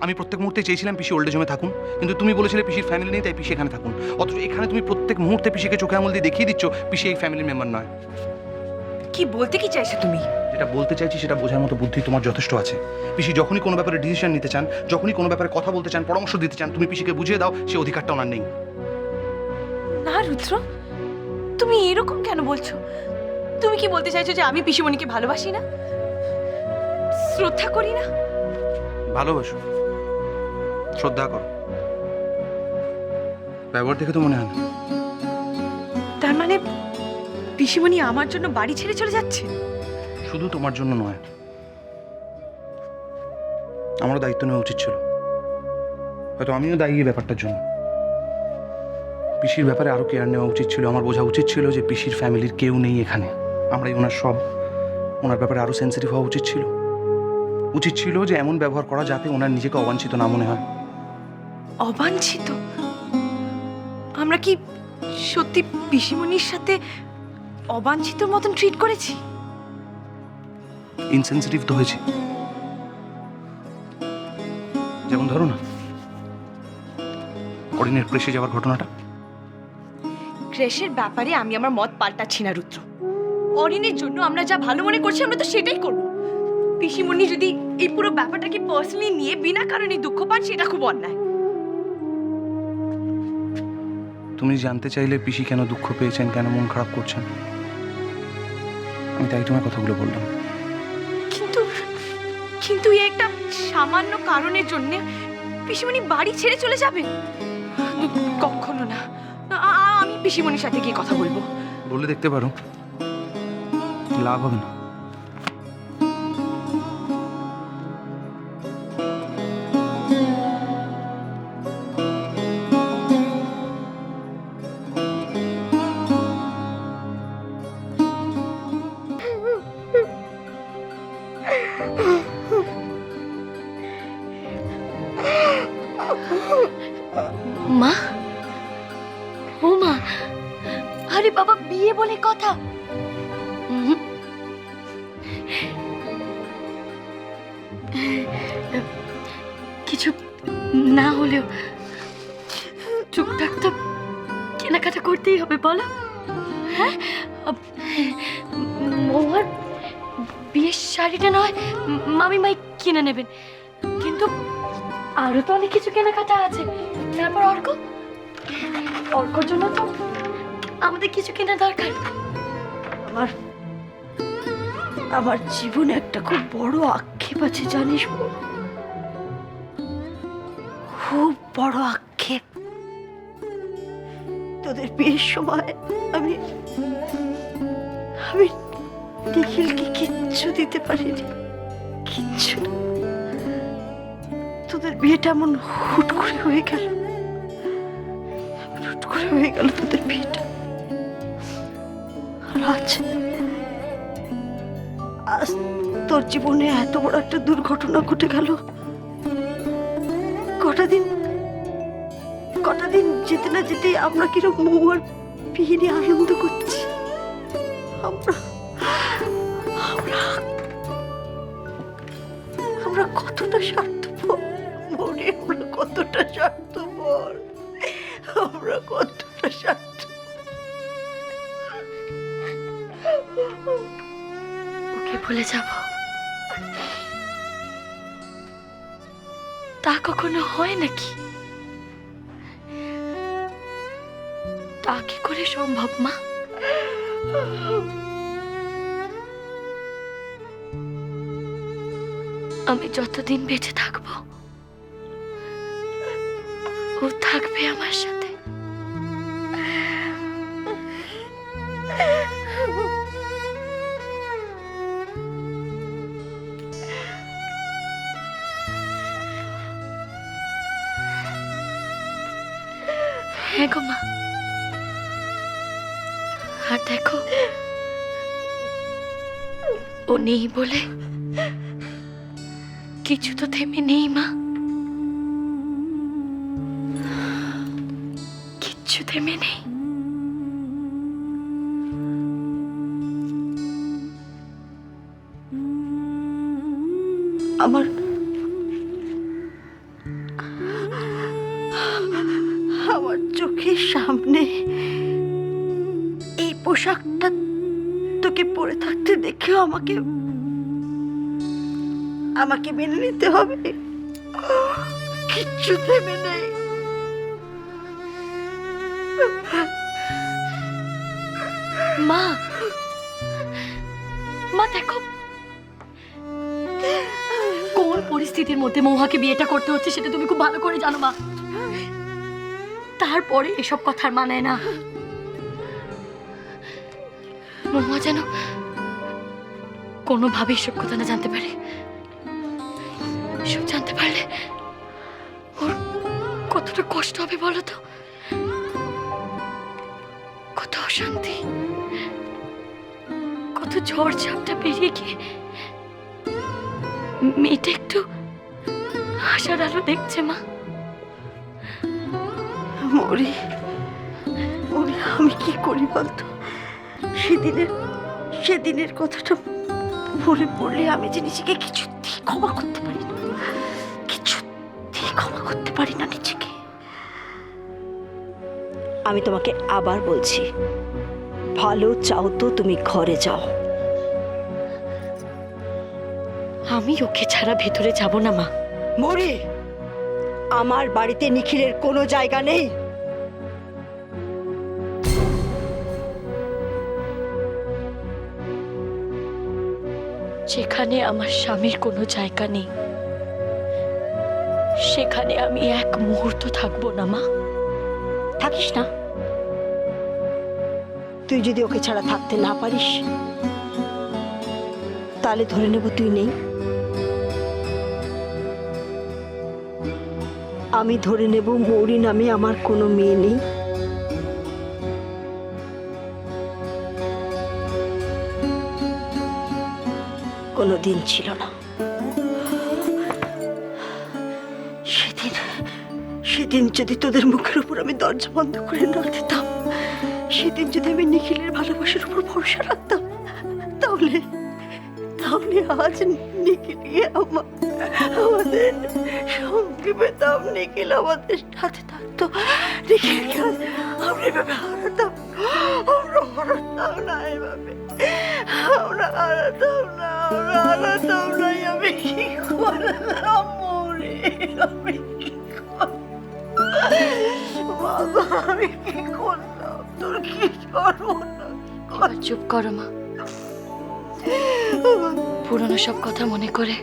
আমি প্রত্যেক মুহূর্তে চেয়েছিলাম পিসি ওল্ড এজ হোমে থাকুন, কিন্তু তুমি বলেছিলে পিসির ফ্যামিলি নেই, তাই পিসি এখানে থাকুন। অথচ এখানে তুমি প্রত্যেক মুহূর্তে পিসিকে চোখে আঙুল দিয়ে দেখিয়ে দিচ্ছ পিসি এই ফ্যামিলির মেম্বার নয়। কি বলতে কি চাইছো তুমি? যেটা বলতে চাইছি সেটা বোঝার মতো বুদ্ধি তোমার যথেষ্ট আছে। পিসি যখনই কোনো ব্যাপারে ডিসিশন নিতে চান, যখনই কোনো ব্যাপারে কথা বলতে চান, পরামর্শ দিতে চান, তুমি পিসিকে বুঝিয়ে দাও সে অধিকারটা ওনার নেই। না রুদ্র, তুমি এরকম কেন বলছো? তুমি কি বলতে চাইছো যে আমি পিসিমণিকে ভালোবাসি না, শ্রদ্ধা করি না? ভালোবাসো, শ্রদ্ধা করো, ব্যবহার দেখে তো মনে হয় না। তার মানে পিসিমণি আমার জন্য বাড়ি ছেড়ে চলে যাচ্ছে? শুধু তোমার জন্য নয়, আমারও দায়িত্ব নেওয়া উচিত ছিল। হয়তো আমিও দায়ী এই ব্যাপারটার জন্য। পিসির ব্যাপারে আরো কেয়ার নেওয়া উচিত ছিল। আমার বোঝা উচিত ছিল যে পিসির ফ্যামিলির কেউ নেই এখানে, আমরাই ওনার সব। ওনার ব্যাপারে আরো সেন্সিটিভ হওয়া উচিত ছিল। উচিত ছিল যে এমন ব্যবহার করা যাতে ওনার নিজেকে অবাঞ্ছিত না মনে হয়। অবাঞ্ছিত? আমরা কি সত্যি পিসিমণির সাথে অবাঞ্ছিত মতন ট্রিট করেছি? ইনসেন্সিটিভ তো হয়েছে। যেমন ধরো না অরিনের ক্রেশে যাওয়ার ঘটনাটা। ক্রেশের ব্যাপারে আমি আমার মত পাল্টাচ্ছি না রুদ্র। অরিনের জন্য আমরা যা ভালো মনে করছি আমরা তো সেটাই করব। পিসিমণি যদি এই পুরো ব্যাপারটাকে পার্সোনালি নিয়ে বিনা কারণে দুঃখ পান, সেটা খুব অন্যায়। তুমি জানতে চাইলে পিসি কেন দুঃখ পেয়েছেন, কেন মন খারাপ করছেন, আমি তাই তোমার কথাগুলো বললাম। কিন্তু কিন্তু এই একটা সামান্য কারণের জন্য পিসিমণি বাড়ি ছেড়ে চলে যাবেন? কখনো না। আমি পিসিমণির সাথে গিয়ে কথা বলবো। বলে দেখতে পারো, লাভ হবে না। মা, ও মা, আরে বাবা, বিয়ে বলে কথা। কিছু না হলেও টুকটাক তো কেনাকাটা করতেই হবে, বলো। হ্যাঁ, মৌয়ার বিয়ের শাড়িটা নয় মামি মাই কিনে নেবেন, কিন্তু আরো তো অনেক কিছু কেনাকাটা আছে। তারপর অর্কর জন্য তো আমাদের কিছু কেনা দরকার। আমার জীবনে একটা খুব বড় আক্ষেপ আছে, জানিস, খুব বড় আক্ষেপ। তোদের বিয়ের সময় আমি নিখিলকে কিচ্ছু দিতে পারিনি, কিচ্ছু না। তোদের বিয়েটা এমন হুট করে হয়ে গেল, তোদের বিয়েটা। আর আজ তোর জীবনে এত বড় একটা দুর্ঘটনা ঘটে গেল। কটা দিন যেতে না যেতে আমরা কিরকম মৌয়ার বিয়ে নিয়ে আনন্দ করছি। আমরা কতটা স্বার্থপর মনে, আমরা কতটা স্বার্থপর। ওকে ভুলে যাব তা কখনো হয় নাকি? তা কি করে সম্ভব মা? আমি যতদিন বেঁচে থাকবো ও থাকবে আমার সাথে। হ্যাঁ গো মা, আর দেখো ও নেই বলে কিছু তো থেমে নেই মা, কিচ্ছু থেমে নেই। আমার চোখের সামনে এই পোশাকটা তোকে পরে থাকতে দেখেও আমাকে মেনে নিতে হবে। কিচ্ছু ভেবে নেই। মা, মা দেখো কোন পরিস্থিতির মধ্যে মহুয়াকে বিয়েটা করতে হচ্ছে সেটা তুমি খুব ভালো করে জানো মা। তারপরে এসব কথার মানায় না। মহুয়া যেন কোনোভাবে এসব কথা না জানতে পারে। এসব জানতে পারলে ওর কতটা কষ্ট হবে বলো তো, কত অশান্তি, কত ঝড় ঝাপটা পেরিয়ে গিয়ে মেয়েটা একটু আশার আলো দেখছে মা। মরি মরি আমি কি করি বলতো? সেদিনের কথাটা মনে পড়লে আমি যে নিজেকে কিছুতেই ক্ষমা করতে পারি না, কিছুতেই ক্ষমা করতে পারি না নিজেকে। আমি তোমাকে আবার বলছি, ভালো চাও তো তুমি ঘরে যাও। আমি ওকে ছাড়া ভেতরে যাব না মা। মরি, আমার বাড়িতে নিখিলের কোনো জায়গা নেই। যেখানে আমার স্বামীর কোনো জায়গা নেই সেখানে আমি এক মুহূর্ত থাকবো না মা। থাকিস না। তুই যদি ওকে ছাড়া থাকতে না পারিস তাহলে ধরে নেব তুই নেই। আমি ধরে নেব মৌরি নামে আমার কোনো মেয়ে নেই। কোনো দিন ছিল না। সেদিন যদি তোদের মুখের উপর আমি দরজা বন্ধ করে না দিতাম, সেদিন যদি আমি নিখিলের ভালোবাসার উপর ভরসা রাখতাম, তাহলে আজ নিখিলকে আমাদের সঙ্গে পেতাম। নিখিল আমাদের সাথে থাকতো। নিখিলকে আমরা এভাবে হারাতাম না, এভাবে আমরা হারাতাম না। আমি কি করলাম মরে? আমি কি করলাম বাবা? আমি কি করলাম? তোর কি এবার চুপ করো মা। পুরনো সব কথা মনে করে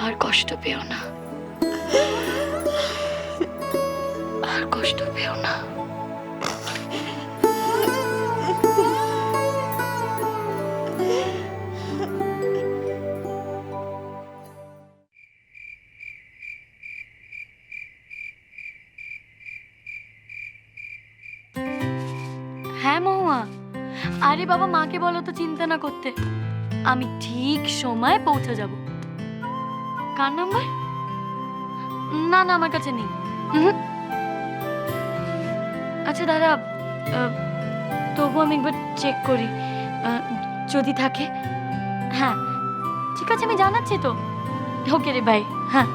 আর কষ্ট পেও না, আর কষ্ট পেও না। হ্যাঁ মহুয়া, আরে বাবা মাকে বলো তো চিন্তা না করতে, আমি ঠিক সময় পৌঁছে যাব। কার নাম্বার? না না আমার কাছে নেই। আচ্ছা দাদা, তবু আমি একবার চেক করি যদি থাকে। হ্যাঁ ঠিক আছে, আমি জানাচ্ছি তো। ওকে রে ভাই। হ্যাঁ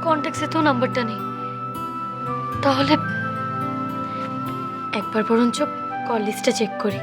কন্ট্যাক্টসে তো নাম্বারটা নেই। তাহলে একবার বরঞ্চ কল লিস্টটা চেক করি।